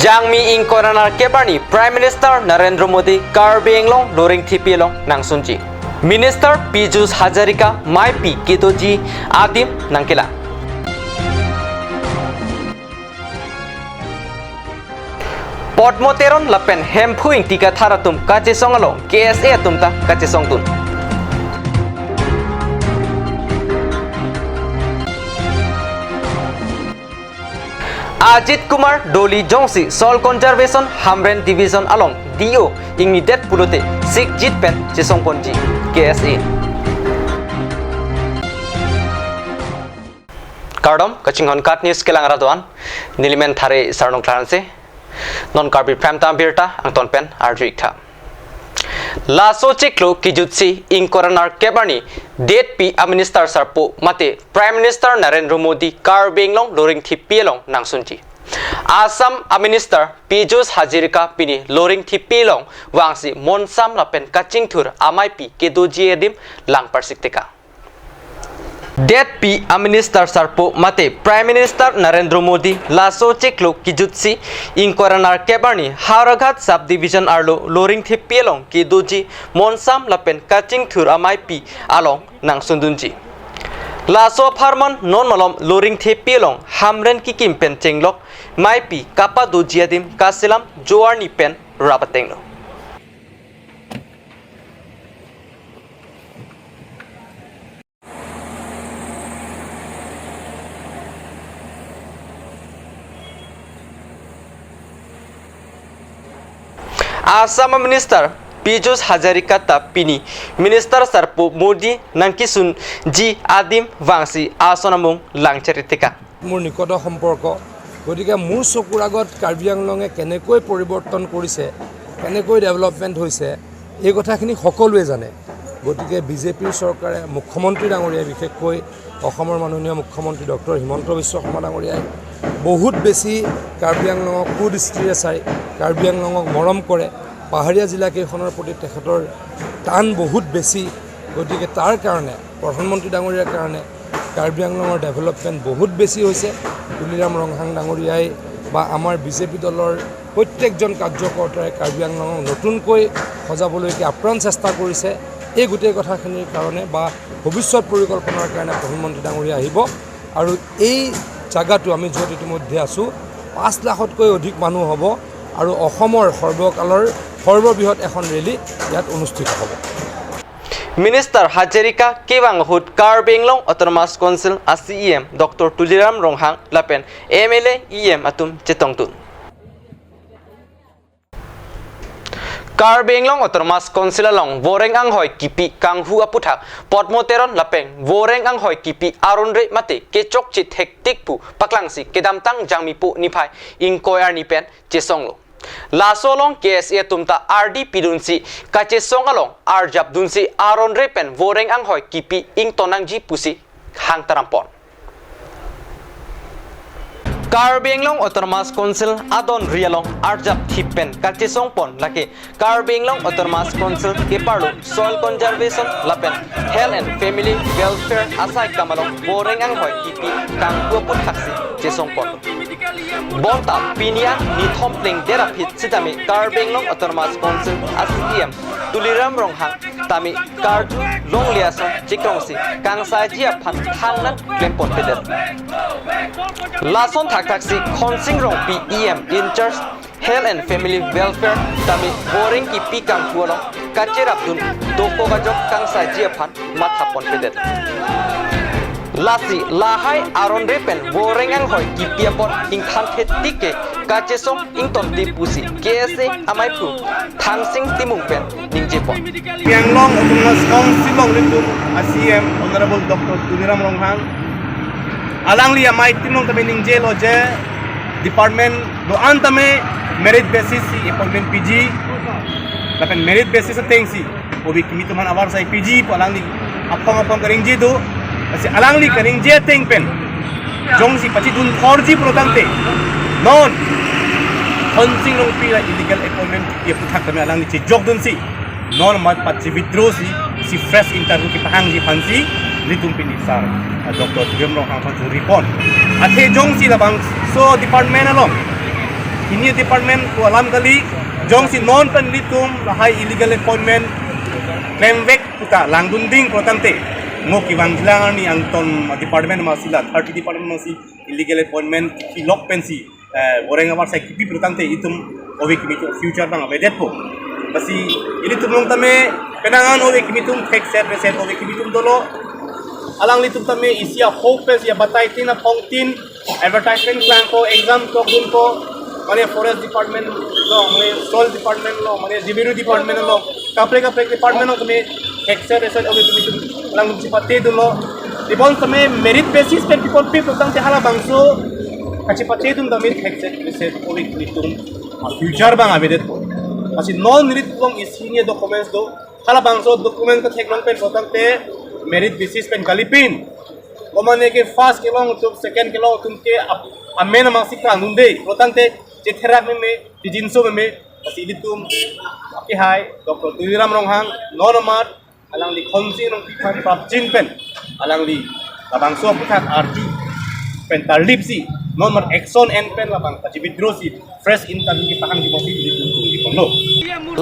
Jangmi ing koranar kebarni Prime Minister Narendra Modi Karbenglong loring thipilong nang sunji. Minister Piyush Hajarika Maipi Kitoji Adim nangkila. Podmoteron lapen hempuing tika tharatum kacesong along KSA tumta kacesong tun. Ajit Kumar Doli Jongsi Soil Conservation Hamren Division along Dio Ingnidet Pulute Sik Jit Pen Chesong Ponji KSA Kardom Kachinghon Kat News Kelang Raduan Nilimen Thare Sarnong Clarence Non Karbi Prem Tambirta Angton Pen Ardrikta Laso Chiklo Kijutsi in Coronar Kebarni Date P a Minister Sarpo Mate Prime Minister Narendra Modi Karbenglong Loring Thipilong Nang Sunji Assam a Minister Piyush Hajarika Pini Loring Thipilong Wangsi Monsam Lapen Kachingthur Amaipi Kedoji Edim Lang Persiktika Date P a Minister Sarpo Mate Prime Minister Narendra Modi Laso Chiklo Kijutsi in Coronar Kebarni Haragat Subdivision Arlo Loring Thipilong Kedoji Monsam Lapen Kachingthur Amaipi Along Nang Sundunji Laso Farman Non Malom Loring Thipilong Hamren Kikim Pen Chenglok Maipi Kapa Dojiadim Kasilam Joarni Pen Rabatengno Assam Minister Piyush Hajarika Pini Minister Sarpo Modi Nangkisun Ji Adim Wangsi Asonamung Langcharitika মোৰ নিকট সম্পৰ্ক গতিকে মোৰ চকুৰ আগত কাৰ্বি আংলঙে কেনেকৈ পৰিৱৰ্তন কৰিছে কেনেকৈ ডেভেলপমেণ্ট হৈছে এই কথাখিনি সকলোৱে জানে গতিকে বিজেপিৰ চৰকাৰে মুখ্যমন্ত্ৰী ডাঙৰীয়া বিশেষকৈ অসমৰ মাননীয় মুখ্যমন্ত্ৰী ডক্টৰ হিমন্ত বিশ্ব শৰ্মা ডাঙৰীয়াই বহুত বেছি কাৰ্বি আংলঙক কুদৃষ্টিৰে চাই কাৰ্বি আংলঙক মৰম কৰে পাহাৰীয়া জিলাকেইখনৰ প্ৰতি তেখেতৰ টান বহুত বেছি গতিকে তাৰ কাৰণে প্ৰধানমন্ত্ৰী ডাঙৰীয়াৰ কাৰণে কাৰ্বি আংলঙৰ ডেভেলপমেণ্ট বহুত বেছি হৈছে তুলিৰাম ৰংহাং ডাঙৰীয়াই বা আমাৰ বিজেপি দলৰ প্ৰত্যেকজন কাৰ্যকৰ্তাই কাৰ্বি আংলঙক নতুনকৈ সজাবলৈকে আপ্ৰাণ চেষ্টা কৰিছে এই গোটেই কথাখিনিৰ কাৰণে বা ভৱিষ্যত পৰিকল্পনাৰ কাৰণে প্ৰধানমন্ত্ৰী ডাঙৰীয়া আহিব আৰু এই জাগাটো আমি য'ত ইতিমধ্যে আছোঁ 5 লাখতকৈ অধিক মানুহ হ'ব আৰু অসমৰ সৰ্বকালৰ সৰ্ববৃহৎ এখন ৰেলী ইয়াত অনুষ্ঠিত হ'ব Minister Hajarika Kewang Hut Karbenglong Autonomous Council ACEM Dr. Tuliram Ronghang Lapen MLA EM Atum Chetongtun Karbenglong Autonomous Council along Voreng Anghoi Kipi Kanghu Aputhak Podmoteron Lapeng Voreng Anghoi Kipi Arunre Mate Kechok Chit Hektikpu Paklangsi Kedamtang Jangmipu Nipai Inkoyar Nipen Chesonglo Lasolong KSA tumta RD Pidunsi Kachesong along Arjab Dunsi Aron Repen Voreng Anghoi Kipi Ing Tonangji Pusi Hang Tarampon Karbenglong Autonomous Council Adon Rialong Arjab Thipen Kachesong Pon Lake Karbenglong Autonomous Council Keparlo Soil Conservation Lapen Health and Family Welfare Asai Kamalong Voreng Anghoi Kipi Kanghu Puthaksi Chesong Pon Bonta Pinian Nithom Pling Derapit Sitami Karbenglong Autonomous Council ACEM Tuliram Ronghang Tami Karju Long Liason Chikrongsi Kangsai Jia Phan Thangnan Klempon Peder Lason Taksi Khonsing Rong PEM in charge Health and Family Welfare Tami Voreng Kipi Kanghuolong Kacherapdun Doko Gajok Kangsai Jia Phan Mathapon Peder Lasi Lahai Aron Repen Voreng Anghoi Kipiapon Ing Thantetike Kachesong Ing Tonti Pusi KSA Amaipu Thangsing Timungpen Ningjepon Yanglong Autonomous Council Long Lindum ACM Honorable Dr. Tuliram Ronghang Alangli Amai Timong Tame Ningje Loje Department Do Antame Merit Basis Appointment PG Lapan Merit Basis Tengsi Obi Kimituman Awar Sai PG Alangli Apong Karingji Do Kasi alangli kaning jeteng pen jongsi pachi dun 4G protante non honsing long pila illegal appointment ye puthak kami alangli chi jog dun si non mat pachi withdraw si fresh interview ki pahang ji phansi litum pini sar Dr. Tuliram Ronghang phansi report athe jongsi labang so department along ini department ko alam kali jong si non penlitum lahai illegal appointment claim back puta langdunding protante ngo kiwang jilangan ni angton department masila 30 department masih illegal appointment ki lock pensi goreng awar sai kipi protante itum owe kimi future bang abedet po basi ini tumong tame penangan owe kimi tum fake set reset owe kimi tum dolo alang litum tame isia hope ya batai tin apongtin advertisement plan ko exam ko gun ko mane forest department lo mane soil department lo mane revenue department lo kapre department lo tame extra research owe tumi lang sipate dolo dibon tame merit basis pen people pe protang te hala bangso kacipate dum tame extra research owe tumi future bang abedet ko masih non merit long isinya documents do hala bangso document ka thek long pen protang te merit basis pen kalipin omane ke first ke long to second ke long tum ke amena masik ka nunde protante je therak me di jinso me pasi ditum api hai dr tuiram ronghang normat alang li khonsi rong pikhan prap jin pen alang li labang so pikhan arju pen tarlipsi nomor exon n pen labang paji bidrosi fresh income ki pahan ki mosi ditum di pondo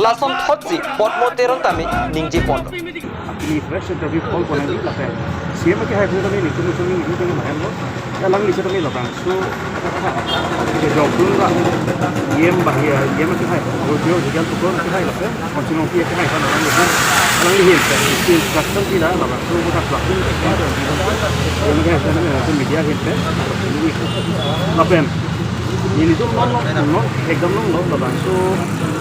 lason thotsi pot moteron tami ningji pondo ini fresh interview call ko nang la pen siapa ke hai ko ni tu ni maham lo ya lang li setami la bang so je job dun la yem bahia yem ke hai ko jo jigal tu kon ke hai la pen konsumo ki ke hai kan lang li hil pen instruction ki la bang so ko ta plugin ke ha do ni ke sana media hil pen la pen ini tu non ekdam non la bang so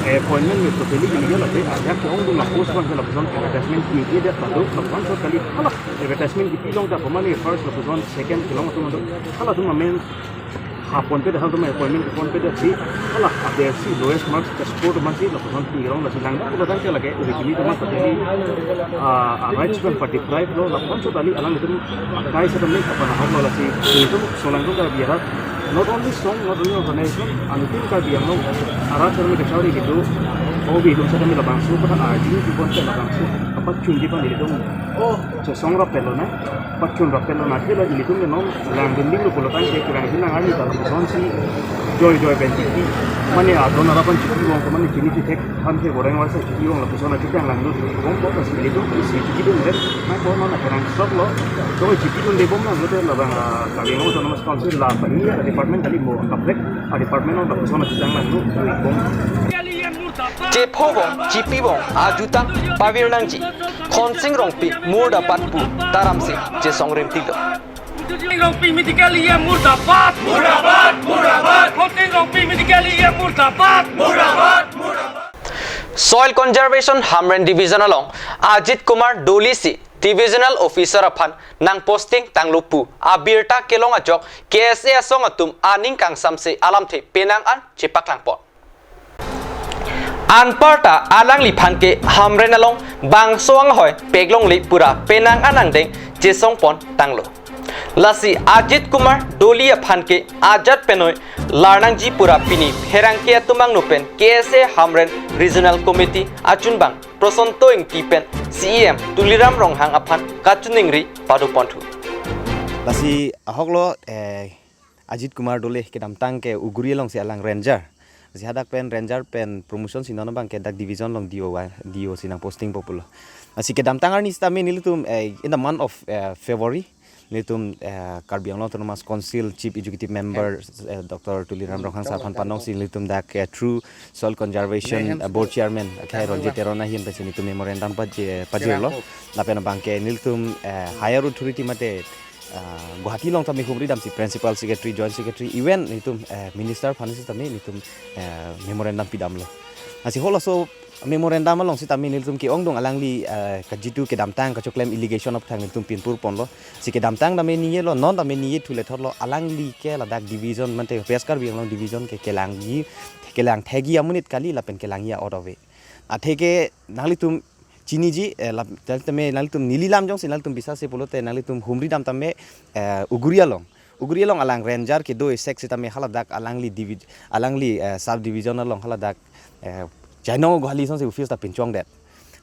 appointment में तो पहले ये लगे आया कि हम लोग post बन के लपजन एडवर्टाइजमेंट की ये डेट बादो लपजन सो कली हला एडवर्टाइजमेंट की पिलों का फॉर्मली फर्स्ट लपजन सेकंड किलोमीटर में हला तुम में हाफोन पे हल तुम अपॉइंटमेंट फोन पे सी हला देयर सी लोएस्ट मार्क्स का स्कोर मसी लपजन की ग्राउंड लसी लंगा तो बता के लगे ओरिजिनली तुम पहले राइट्स पर 45 लो लपजन सो कली अलग तुम काई से तुमने अपन हम लसी तुम सोलंगो का बियारा not only strong, not only organization, and think that we are not arat termi kecari gitu. Oh, we don't say kami labang su, but arjing di pun saya labang su. Apa cun di pan itu? Oh, sesong rapelo na, apa cun rapelo na? Kita di itu menom langgending lu puluhan dia kurang hilang hari dalam person si joy bentiki. Mana ada orang pun cuci uang, kemana jenis cuci hamil goreng wasa cuci uang, lepas orang cuci yang langgut, uang kok kasih itu isi cuci itu meret, nah kau mana kerang stop lo, kau cuci itu debom lah, betul labang kali yang utama sponsor lah, ini ada department kali mau kaplek, ada department orang lepas orang cuci yang langgut, debom. je phobong jipi bong ajutang pavir nangji khonsing rongpi mur dapat pu taramsi je songrim tido Rompi mitikali ya murdabat Konting rompi mitikali ya murdabat soil conservation hamren division along Ajit Kumar Dolisi divisional officer aphan nang posting tanglupu abirta kelong ajok KSA song atum aning kang samse alam the penang an chipaklang pot anparta alang li phan ke hamren along bang soang hoi peglong li pura penang anang deng jesong pon tanglo lasi Ajit Kumar Dolia phan ke ajat penoi larnang ji pura pini herang ke tumang nupen KSA hamren regional committee achun bang prosonto ing tipen CEM Tuliram Ronghang aphan kachuningri padu pontu lasi ahoklo Ajit Kumar Dole ke damtang ke uguri long si alang ranger si hadak pen ranger pen promotion sinon bang ke dak division long dio sinang posting popular asi ke damtang arni stami nilitum in the month of February nilitum Karbi Anglong Autonomous Council Chief Executive Member Dr. Tuliram Ronghang Sarpan Panong si nilitum dak True Soil Conservation Board Chairman kay Ronje Terona hin pa sinitum memorandum pajirlo lapen bang ke nilitum higher authority mate Guwahati long tami humri dam si principal secretary joint secretary event nitum minister finance tami nitum memorandum pidam lo asi hola so memorandum long si tami nitum ki ongdong alangli kajitu ke damtang ka choklem irrigation of thang nitum pinpur pon lo si ke damtang dame niye lo non dame niye thule thorlo alangli ke ladak division mante peskar bi long division ke kelang thegi amunit kali lapen kelangi out of it atheke nalitum chini ji tame nalitum nililam jong sinalitum bisa se polote nalitum humri dam tame uguria long alang ranger ke do sex tame haladak alangli sub division long haladak jaino gohali son se office ta pinchong det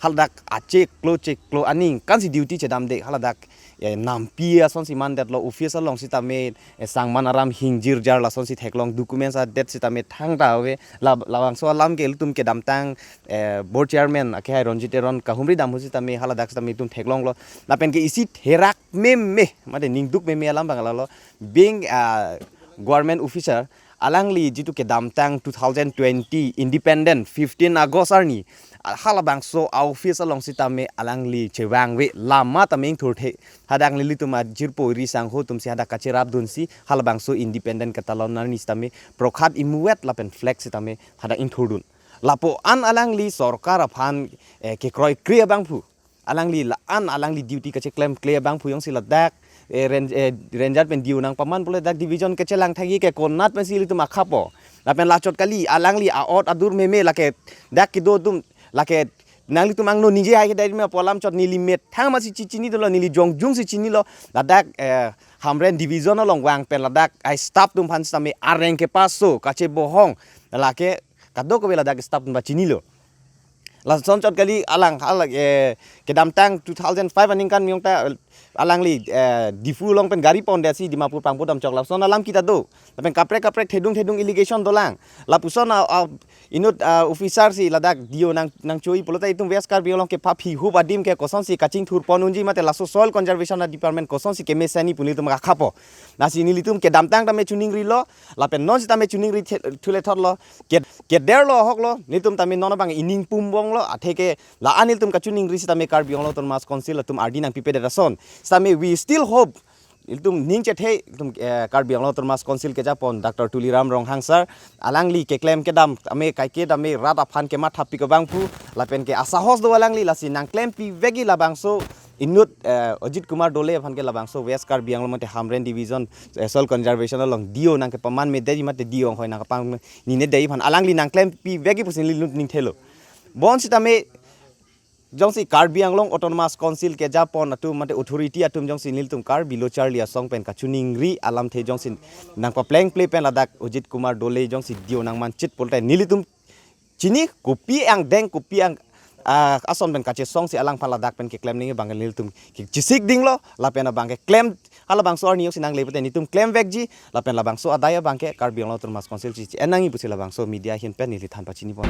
haladak cek klo aning kan si duty chedam de haladak nampia son si mandat lo officer long si tame sang manaram hingjir jar la son si theklong documents a det si tame thang ta we lawang so lam ke tum ke dam tang board chairman ke hai ronjiteron kahumri dam hu si tame haladak tame tum theklong lo na pen ke isi herak me made ning duk me alam bangala lo being government officer alangli jitu ke dam tang 2020 independent 15 August arni halabang so office along sitame alangli chewang we lama taming thurthe hadang lili tuma jirpo ri sang ho tum si hada kachirap dunsi halabang so independent katalon narni sitame prokhat imuet lapen flex sitame hada inthurdun lapo an alangli sarkar aphan ke kroi kriya bangphu alangli la an alangli duty kache claim clear bangphu yong siladak ranger pen diu nang paman pole dak division ke chelang thagi ke konat pen sili tuma khapo lapen lachot kali alangli aot adur meme lake dak kido tum lake nangli tumang no nije ai dai me polam chot nili met thang ma si chini do nili jong si chini lo ladak hamren division long wang pen ladak ai stop tum phan same areng ke paso kache bohong lake kadok ko ladak stop tum ba chini lo la son chot kali alang ke dam tang 2005 aning kan miong ta alangli difu long pen gari pon desi dimapur pangpo dam chok la son alam kita do pen kaprek thedung irrigation dolang la puson inut officer si ladak dio nang choi polota itum weskar biolong ke phapi hu badim ke koson si kaching thur ponunji mate laso soil conservation department koson si ke mesani puni tum khapo nasi nilitum ke damtang tame chuning ri lo la pen non si tame chuning ri thule thot lo ke der lo hok lo nitum tame non bang ining pumbong lo atheke la anil tum ka chuning ri si tame kar biong lo ton mas council tum ardi nang pipe de rason same we still hope iltum ning chethe iltum Karbi Anglong Termas Council ke Japon Dr. Tuliram Ronghang sir alangli ke claim ke dam ame kai ke dam rat aphan ke mat thapi ke bangpu lapen ke asahos do alangli lasi nang claim pi vegi labangso inut Ajit Kumar Dole aphan ke labangso West Karbi Anglong mate Hamren division soil conservation along dio nang ke paman me dei mate dio hoi nang pang ni ne dei phan alangli nang claim pi vegi pusin lut ning thelo bon sitame jongsi Karbi Anglong Autonomous Council ke Japon atu mate authority atum jongsi niltum Karbi lo Charlie song pen kachuning ri alam the jongsi nang pa playing play pen ladak Ajit Kumar Dole jongsi dio nang manchit poltai nilitum chini kopi ang deng kopi ang ason pen kache song si alang paladak pen ke claim ninge bangal niltum ki chisik ding lo la pen bang ke claim hala bang so arni sinang lebete nitum claim vegji la pen la bang so adaya bang ke Karbi Anglong Autonomous Council chi enangi pusila bang so media hin pen nili than pa chini pon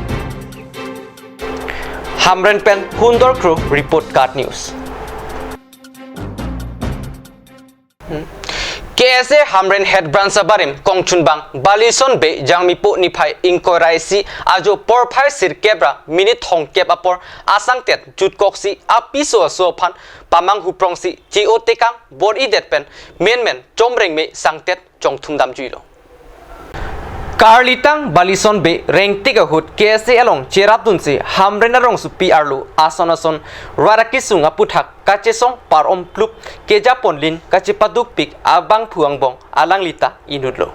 Hamren pen Hundor Crew Report Card News. KSA Hamren Head Branch Sabarim Kongchunbang Balison Be Jangmipo Nipai Inkoraisi Ajo Porpai Sir Kebra Minute Hong Keb Apor Asang Tet Jutkoksi Apiso Sopan Pamang Huprongsi Gio Tekang Body Det Pen Men Chomreng Me Sangtet Chong Thumdam Juilo Karlitang Balison Be Reng Tiga Hut KSA along Cherapdun se Hamren Arong su PRlu Asonason Rarakisung Aputhak Kachesong Parom Plup ke Japon Lin Kachipaduk Pik Abang Puang Bong Alang Lita Inudlo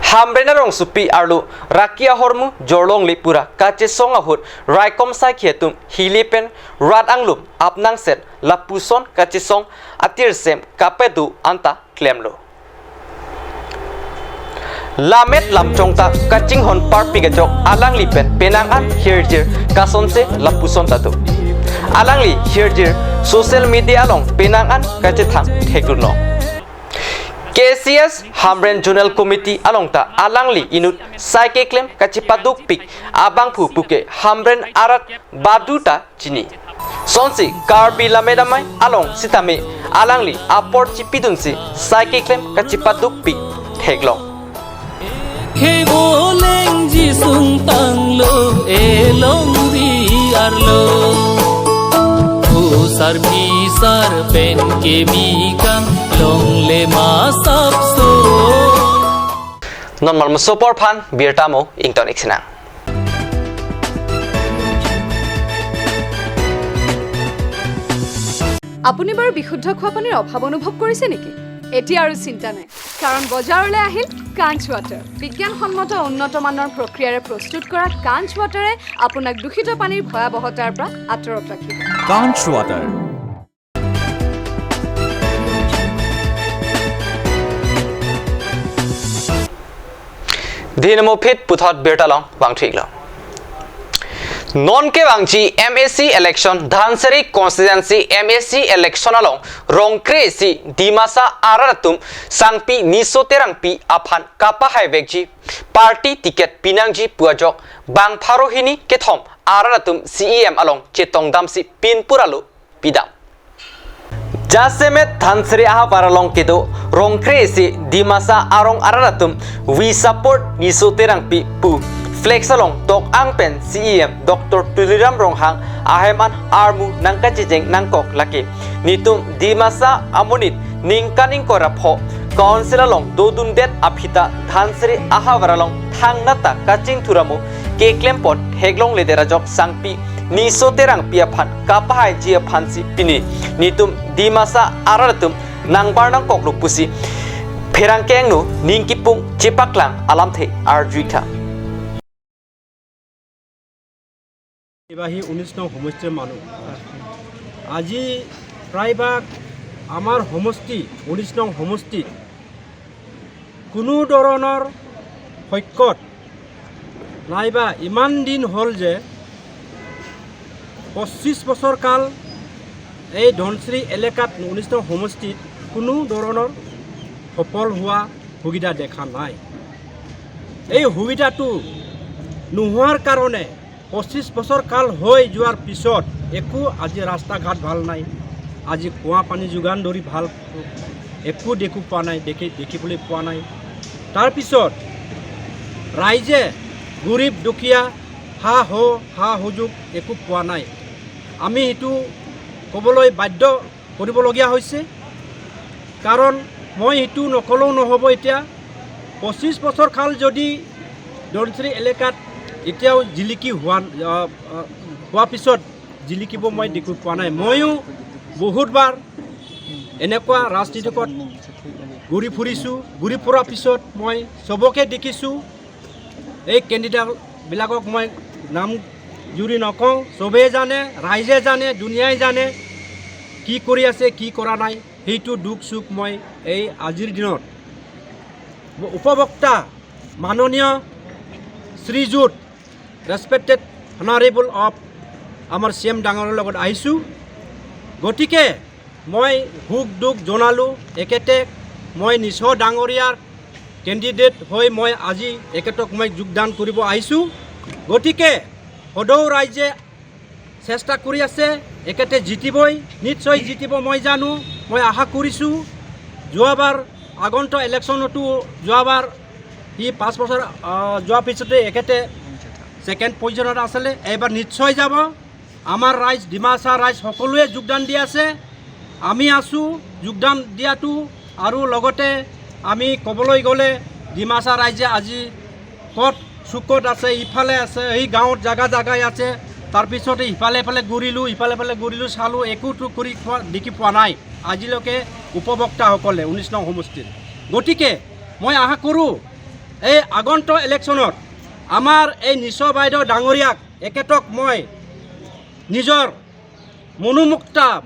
Hamren Arong su PRlu Rakia Hormu Jorlong Lipura Kachesong Ahut Raikom Sakhetum Hilipen Rat Anglum Apnang Set Lapuson Kachesong Atirsem Kapedu Anta Klemlo Lamet lamchong ta kaching hon par pigajok alang lipen penangan hirjir kasonse lapuson tatu alang li hirjir social media long penangan kachethang thekdunlo KCS Hamren Journal Committee along ta alang li inut saike claim kachipaduk pik abang phu puke Hamren arat baduta chini sonsi Karbi lamedamai along sitame alang li apor chipidunsi saike claim kachipaduk pik theklong Ke boleng jisung tanglo elong riarlo Usar pisar pen ke mikang long le masap so Non mal musopor phan birtamo ington iksinang আপুনি বাৰু বিশুদ্ধ খোৱা পানীৰ অভাৱ অনুভৱ কৰিছে নেকি এতিয়া আৰু চিন্তা নাই কাৰণ বজাৰলৈ আহিল কাঞ্চ ৱাটাৰ বিজ্ঞানসন্মত উন্নত মানৰ প্ৰক্ৰিয়াৰে প্ৰস্তুত কৰা কাঞ্চ ৱাটাৰে আপোনাক দূষিত পানীৰ ভয়াৱহতাৰ পৰা আঁতৰত ৰাখিব কাঞ্চ ৱাটাৰ দিনমো ফিট পুথত বিৰতালং বাংথিগল non ke bangchi MSc election Dhansari constituency MSc election along rongkre si dimasa araratum sangpi nisoterangpi aphan kapa haibekji party ticket pinangji puajok bang pharohini kethom araratum CEM along chetongdam si pinpuralu pidam Jasemet Dhansari aha paralong kedo rongkre si dimasa arong araratum we support nisoterangpi pu Flex along tok ang pen CEM Dr. Tuliram Ronghang aheman armu nangka jijeng nangkok laki nitum dimasa amonit ningkaning korapho council along dodun det aphita Dhansari ahawaralong thangnata kaching thuramu keklempot heglong ledera jok sangpi nisoterang piaphan kapahai jia phansi pini nitum dimasa araratum nangbarnang koklu pusi pherangkengnu ningkipung chipaklang alamthe arjuita এবাহি 19 নং সমষ্টিৰ মানুহ আজি প্ৰায়ভাগ আমাৰ সমষ্টি 19 নং সমষ্টিত কোনো ধৰণৰ সৈকত নাইবা ইমান দিন হ'ল যে 25 বছৰ কাল এই ধনশ্ৰী এলেকাত 19 নং সমষ্টিত কোনো ধৰণৰ সফল হোৱা সুবিধা দেখা নাই এই সুবিধাটো নোহোৱাৰ কাৰণে 25 বছৰ কাল হৈ যোৱাৰ পিছত একো আজি ৰাস্তা ঘাট ভাল নাই আজি কুঁৱা পানী যোগান ধৰি ভাল একো দেখো পোৱা নাই দেখিবলৈ পোৱা নাই তাৰপিছত ৰাইজে গৰীব দুখীয়া হা সুযোগ একো পোৱা নাই আমি এইটো ক'বলৈ বাধ্য কৰিবলগীয়া হৈছে কাৰণ মই এইটো নকলেও নহ'ব এতিয়া 25 বছৰ কাল যদি ধনশ্ৰী এলেকাত এতিয়াও জিলিকি হোৱা পিছত জিলিকিব মই দেখি পোৱা নাই ময়ো বহুতবাৰ এনেকুৱা ৰাজনীতিকত ঘূৰি ফুৰিছোঁ ঘূৰি ফুৰাৰ পিছত মই চবকে দেখিছোঁ এই কেণ্ডিডেটবিলাকক মই নাম জুৰি নকওঁ চবেই জানে ৰাইজে জানে দুনিয়াই জানে কি কৰি আছে কি কৰা নাই সেইটো দুখ চুখ মই এই আজিৰ দিনত উপভোক্তা মাননীয় শ্ৰীযুত ৰেসপেক্টেড অনাৰেবল অফ আমাৰ CM ডাঙৰৰ লগত আহিছোঁ গতিকে মই সুখ দুখ জনালোঁ একেতে মই নিশ্চয় ডাঙৰীয়াৰ কেণ্ডিডেট হৈ মই আজি একেতক মই যোগদান কৰিব আহিছোঁ গতিকে সদৌ ৰাইজে চেষ্টা কৰি আছে একেতে জিতিবই নিশ্চয় জিতিব মই জানো মই আশা কৰিছোঁ যোৱাবাৰ আগন্তুক ইলেকশ্যনতো যোৱাবাৰ ই 5 বছৰ যোৱাৰ পিছতে একেতে সেকেন্ড পজিশনত আছিলে এবাৰ নিশ্চয় যাব আমাৰ ৰাইজ ডিমাচা ৰাইজ সকলোৱে যোগদান দি আছে আমি আছো যোগদান দিয়াটো আৰু লগতে আমি ক'বলৈ গ'লে ডিমাচা ৰাইজে আজি কত সুকত আছে ইফালে আছে এই গাঁৱত জাগাই আছে তাৰপিছতে ইফালে ঘূৰিলোঁ চালোঁ একোটো কৰি দেখি পোৱা নাই আজিলৈকে উপভোক্তাসকলে 19 নং সমষ্টিৰ গতিকে মই আশা কৰোঁ এই আগন্তুক ইলেকশ্যনত আমাৰ এই নিশ্চয় বাইদেউ ডাঙৰীয়াক একেতক মই নিজৰ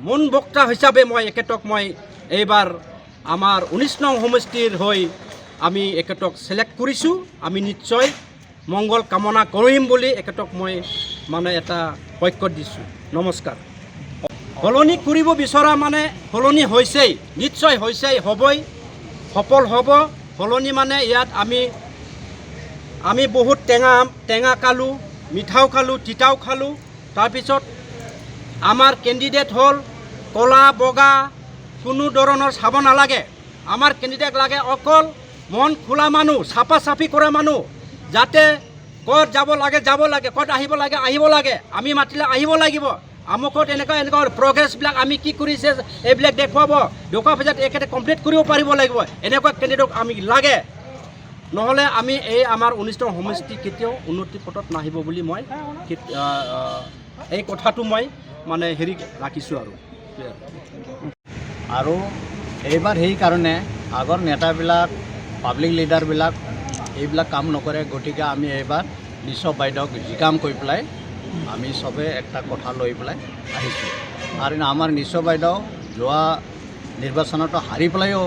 মন বক্তা হিচাপে মই একেতক মই এইবাৰ আমাৰ 19 নং সমষ্টিৰ হৈ আমি একেতক সিলেক্ট কৰিছোঁ আমি নিশ্চয় মংগল কামনা কৰিম বুলি একেতক মই মানে এটা বাক্য দিছোঁ নমস্কাৰ সলনি কৰিব বিচৰা মানে সলনি হৈছেই নিশ্চয় হৈছেই হ'বই সফল হ'ব সলনি মানে ইয়াত আমি বহুত টেঙা খালোঁ মিঠাও খালোঁ তিতাও খালোঁ তাৰপিছত আমাৰ কেণ্ডিডেট হ'ল কলা বগা কোনো ধৰণৰ চাব নালাগে আমাৰ কেণ্ডিডেট লাগে অকল মন খোলা মানুহ চাফা চাফি কৰা মানুহ যাতে ক'ত যাব লাগে ক'ত আহিব লাগে আমি মাতিলে আহিব লাগিব আমুকত এনেকুৱা প্ৰগ্ৰেছবিলাক আমি কি কৰিছে এইবিলাক দেখুৱাৰ পিছত একেতে কমপ্লিট কৰিব পাৰিব লাগিব এনেকুৱা কেণ্ডিডেট আমি লাগে নহ'লে আমি এই আমাৰ 19 নং সমষ্টি কেতিয়াও উন্নতি পথত নাহিব বুলি মই এই কথাটো মই মানে ৰাখিছোঁ আৰু এইবাৰ সেইকাৰণে আগৰ নেতাবিলাক পাব্লিক লিডাৰবিলাক এইবিলাক কাম নকৰে গতিকে আমি এইবাৰ নিশ্চয় বাইদেউক জিকাম কৰি পেলাই আমি চবে একটা কথা লৈ পেলাই আহিছোঁ আৰু আমাৰ নিশ্চয় বাইদেউ যোৱা নিৰ্বাচনতো হাৰি পেলাইও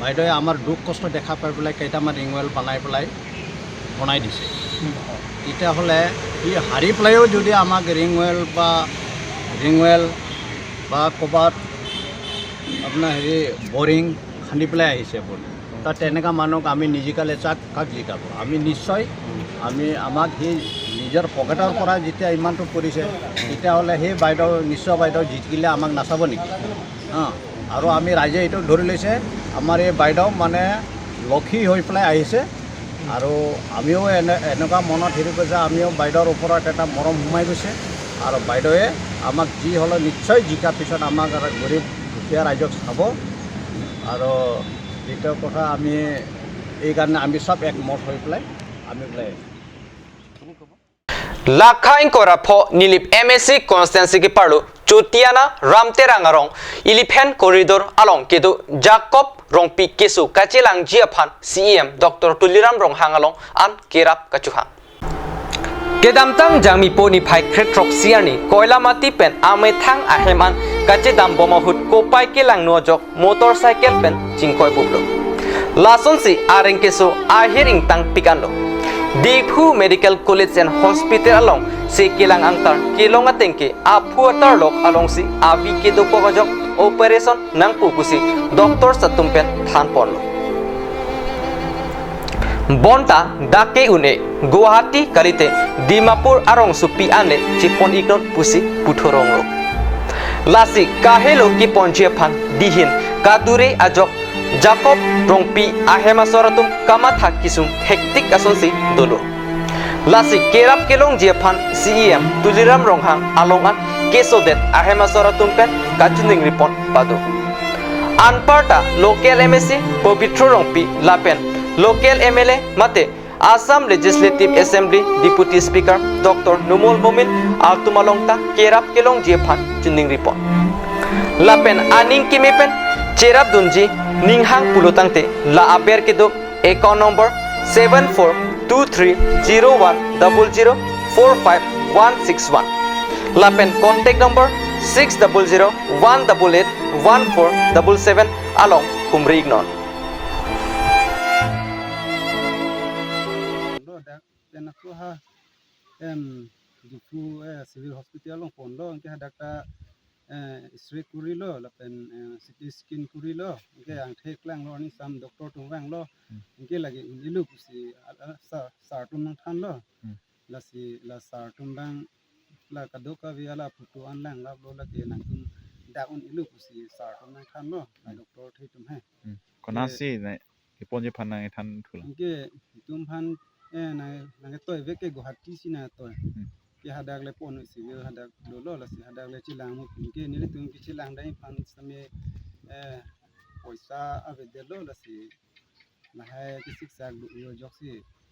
বাইদেৱে আমাৰ দুখ কষ্ট দেখা পাই পেলাই কেইটামান ৰিংৱেল বনাই দিছে তেতিয়াহ'লে সি হাৰি পেলাইও যদি আমাক ৰিংৱেল বা ক'ৰবাত আপোনাৰ বৰিং খান্দি পেলাই আহিছে বোলে, তাত তেনেকুৱা মানুহক আমি নিজিকালে কাক জিকাব? আমি নিশ্চয় আমাক সেই নিজৰ পকেটৰ পৰা যেতিয়া ইমানটো কৰিছে, তেতিয়াহ'লে সেই নিশ্চয় বাইদেউ জিকিলে আমাক নাচাব নেকি? আৰু আমি ৰাইজে এইটো ধৰি লৈছে আমাৰ এই বাইদেউ মানে লক্ষী হৈ পেলাই আহিছে, আৰু আমিও এনেকুৱা মনত কৰিছে, আমিও বাইদেউৰ ওপৰত এটা মৰম সোমাই গৈছে, আৰু বাইদেৱে আমাক যি হ'লেও নিশ্চয় জিকাৰ পিছত আমাক গৰীব দুখীয়া ৰাইজক চাব। আৰু দ্বিতীয় কথা, আমি এইকাৰণে আমি চব একমত হৈ পেলাই আমি পেলাই Lakha inkora pho nilip MSC constancy ki parlu Chutiana Ramterangarong Elephant Corridor along kedu Jacob Rongpi kesu kachilang jiaphan CEM Dr. Tuliram Rong hangalong an kirap kachuhang Kedamtang jangmi poni phai kretrok siarni koila mati pen amethang aheman kachidam bomahut kopai kelang nojok motorcycle pen chingkoi bublo Lason si areng kesu ahiring tang pikando Dighu Medical College and Hospital along si kilang angtar kilong atengke apu atar lok along si abi kedo pokojok operation nang pukusi Dr. Satumpen than ponlo Bonta dake une Guwahati kalite Dimapur arong supi ane chipon ignot pusi puthoronglo Lasi kahelo ki ponjephan dihin kadure ajok Jacob Rongpi ahema soratum kamatha kisum hektik asonsi dolo Lasi kerap kelong jephan CEM Tuliram Ronghang alongan kesodet ahema soratum pen kachuning ripon pado Anparta local MSC Povitro Rongpi lapen local MLA mate Assam Legislative Assembly Deputy Speaker Dr. Numol Momin Altumalongta kerap kelong jephan chuning ripon lapen aning kimepen Cherap Dunji Ninghang Pulutangte La Aber Kedo account number 742301004561 Lapen contact number 60018881477 along Kumri Ignon civil hospital long pondo ke hadakta straight kurilo lapen CT scan kurilo ke ang theklang lo ni sam doctor tungwang lo ke lagi ilu kusi sartum nang than lo la sartum bang la kadoka wi ala putu an lang la lo la ke nang tum da un ilu kusi sartum nang than lo doctor theitum he konasi na ipon je phan nang than thula ke tum phan nang toy ve ke guhati sina toy ki hadak le pon civil hadak lo la si hadak le chilang mu ke ni le tum ki chilang dai phan same poisa ave de lo la si na hai ki siksa yo jok si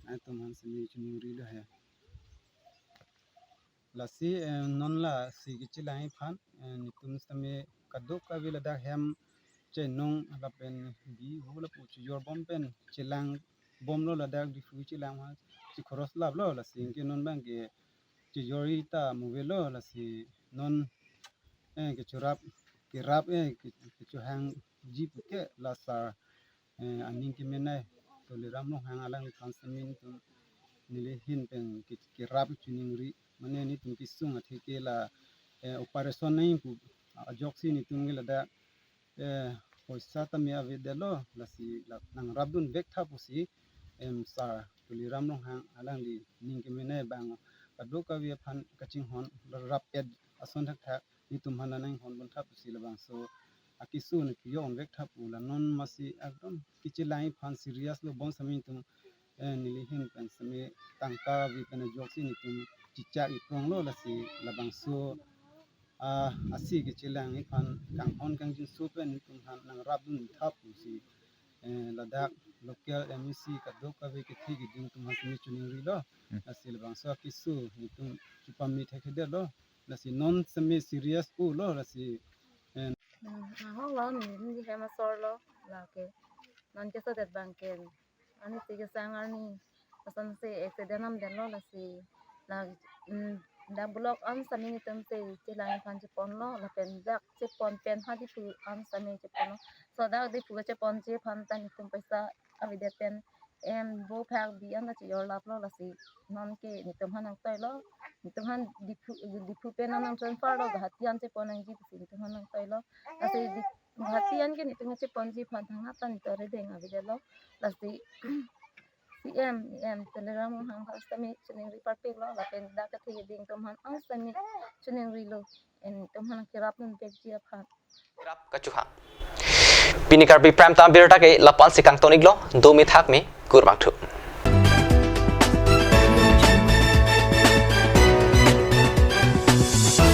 ai tum han sami chunuri lo hai la si non la si ki chilang phan ni tum same kadok ka vi la da hem che nong la pen bi hu la pu chi yor bom pen chilang bom lo la da di fu chilang ha si khoros lab lo la si ke non bang ke Tijorita movelo la si non ke churap ke rap ke chuhang jeep ke la sa aning ke menai to le ram no hang alang kansamin tu nile hin pen ke rap chuning ri mane ni tum ki sung athe ke la operation nai pu ajok si ni tum la da poisa tamya vedelo la si la nang rabdun bek tha pusi sa to le ram no hang alang li ning ke menai bang kadoka wi phan kaching hon rapid ason thak ni tum hana nang hon bon thap si labang so akisu ne kiyong vek thap ula non masi ekdom kichilai phan serious lo bon sami tum nili hin pen sami tangka wi pen joksi ni tum chicha I prong lo la si labang so asi kichilang phan kang hon kang jin so pen ni tum han nang rabun thap si ladak local MEC kadoka wi ke thi gi ding tum han sami chuning ri lo asil bang so kisu nitum chupami thekede lo lasi non semi serious u lo lasi ho lo ni hema sor lo la ke non ke so det bang ke ani ti ke sang ani asan se accident am den lo lasi la da blok am sami ni tum se chilang phan chi pon lo la pen dak chi pon pen ha di pu am sami chi pon so da di pu che pon che phan tan tum paisa avi de pen bo phak bi an chi yor lap lo la si non ke ni tum han ang tai lo ni tum han dipu pe nan ang transfer lo hatian che pon ang ji si ni tum han ang tai lo la si hatian ke ni tum che pon ji phan thang na tan tore de nga bi de lo la si CM telegram hang hastami chuning ri par pe lo la pen da ka thi ding tum han hastami chuning ri lo en tum han kirap nun pe ji phan kirap kachuha Pini Karbi Prime Time Birta ke lapan sikang tonik lo 2 mi thak mi kurmak thu